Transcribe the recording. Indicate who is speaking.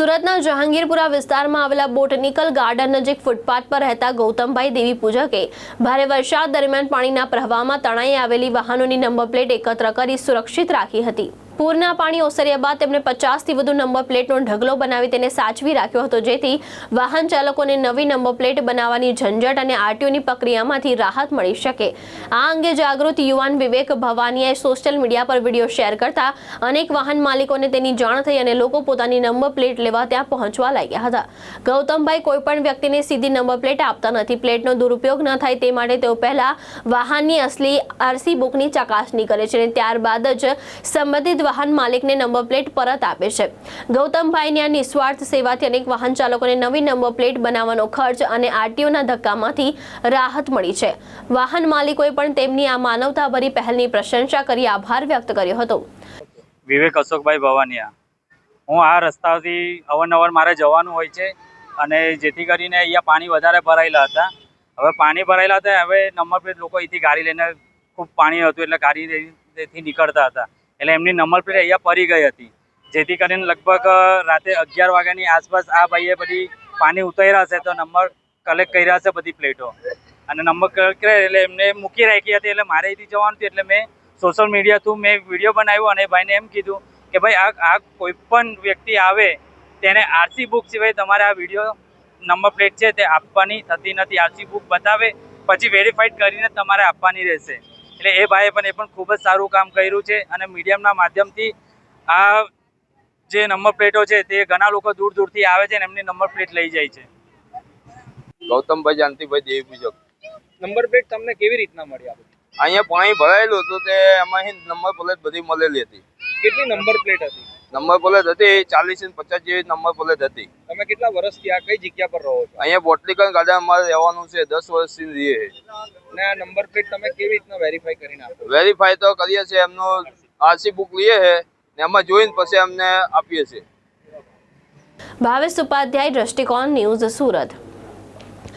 Speaker 1: સુરતના જહાંગીરપુરા વિસ્તારમાં આવેલા બોટનિકલ ગાર્ડન નજીક ફૂટપાથ પર રહેતા ગૌતમભાઈ દેવી પૂજકે ભારે વરસાદ દરમિયાન પાણીના પ્રવાહમાં તણાઈ આવેલી વાહનોની નંબર પ્લેટ એકત્ર કરી સુરક્ષિત રાખી હતી। પૂરના પાણી ઓસર્યા બાદ તેમણે 50થી વધુ નંબર પ્લેટનો ઢગલો બનાવી તેને સાચવી રાખ્યો હતો, જેથી વાહન ચાલકોને નવી નંબર પ્લેટ બનાવવાની ઝંઝટ અને આરટીઓની પ્રક્રિયામાંથી રાહત મળી શકે। આ અંગે જાગૃત યુવાન વિવેક ભવાનીએ સોશિયલ મીડિયા પર વિડીયો શેર કરતા અનેક વાહન માલિકોને તેની જાણ થઈ અને લોકો પોતાની નંબર પ્લેટ લેવા ત્યાં પહોંચવા લાગ્યા હતા। ગૌતમભાઈ કોઈપણ વ્યક્તિને સીધી નંબર પ્લેટ આપતા નથી। પ્લેટનો દુરુપયોગ ન થાય તે માટે તેઓ પહેલા વાહનની અસલી આરસી બુકની ચકાસણી કરે છે અને ત્યારબાદ જ સંબંધિત વાહન માલિકને નંબર પ્લેટ પરત આપે છે। ગૌતમભાઈની આ નિસ્વાર્થ સેવાથી અનેક વાહન ચાલકોને નવી નંબર પ્લેટ બનાવવાનો ખર્ચ અને આરટીઓના ધક્કામાંથી રાહત મળી છે। વાહન માલિકોએ પણ તેમની આ માનવતાભરી પહેલની પ્રશંસા કરી આભાર વ્યક્ત કર્યો હતો।
Speaker 2: વિવેક અશોકભાઈ ભવાનિયા, હું આ રસ્તાથી અવારનવાર મારે જવાનું હોય છે અને જેથી કરીને અહીંયા પાણી વધારે ભરાયેલા હતા। હવે પાણી ભરાયેલા હતા, હવે નંબર પ્લેટ લોકો અહીંથી ગાડી લઈને ખૂબ પાણી હતું એટલે ગાડીથી નીકળતા હતા એટલે એમની નંબર પ્લેટ અહીંયા પડી ગઈ હતી, જેથી કરીને લગભગ રાતે 11 વાગ્યાની આસપાસ આ ભાઈએ બધી પાણી ઉતાર્યા હશે તો નંબર કલેક્ટ કર્યા હશે બધી પ્લેટો અને નંબર કલેક્ટ કર્યા એટલે એમને મૂકી રાખી હતી એટલે મારે અહીંથી જવાનું હતું એટલે મેં સોશિયલ મીડિયા થ્રુ મેં વિડીયો બનાવ્યો અને ભાઈને એમ કીધું કે ભાઈ આ કોઈ પણ વ્યક્તિ આવે તેને આરસી બુક સિવાય તમારે આ વિડીયો નંબર પ્લેટ છે તે આપવાની થતી નથી। આરસી બુક બતાવે પછી વેરીફાઈડ કરીને તમારે આપવાની રહેશે। એટલે એ ભાઈએ પણ ખૂબ જ સારું કામ કર્યું છે અને મીડિયમના માધ્યમથી આ જે નંબર પ્લેટો છે તે ઘણા લોકો દૂર દૂરથી આવે છે અને એમની નંબર પ્લેટ લઈ જાય છે।
Speaker 3: ગૌતમભાઈ જાનતીભાઈ દેવી પૂજક।
Speaker 4: નંબર પ્લેટ તમને કેવી રીતના મળી?
Speaker 3: અહીંયા પાણી ભરાયેલું હતું તે એમાં નંબર પ્લેટ બધી મળેલી હતી।
Speaker 4: કેટલી નંબર પ્લેટ હતી?
Speaker 3: નંબર પ્લેટ હતી 40 અને 50 જેવી નંબર પ્લેટ હતી।
Speaker 4: તમે કેટલા વર્ષથી આ કઈ જગ્યા પર રહો છો?
Speaker 3: અહીંયા બોટનિકલ ગાર્ડન અમારે રહેવાનું છે, 10 વર્ષથી રહીએ છીએ।
Speaker 4: ને આ નંબર પ્લેટ તમે કેવી રીતના વેરીફાઈ કરીને આપો?
Speaker 3: વેરીફાઈ તો કરીએ છીએ, એમનો આરસી બુક લઈએ છે ને એમાં જોઈને પછી અમને આપીએ છીએ।
Speaker 1: ભાવેશ ઉપાધ્યાય, દ્રષ્ટિકોણ ન્યૂઝ, સુરત।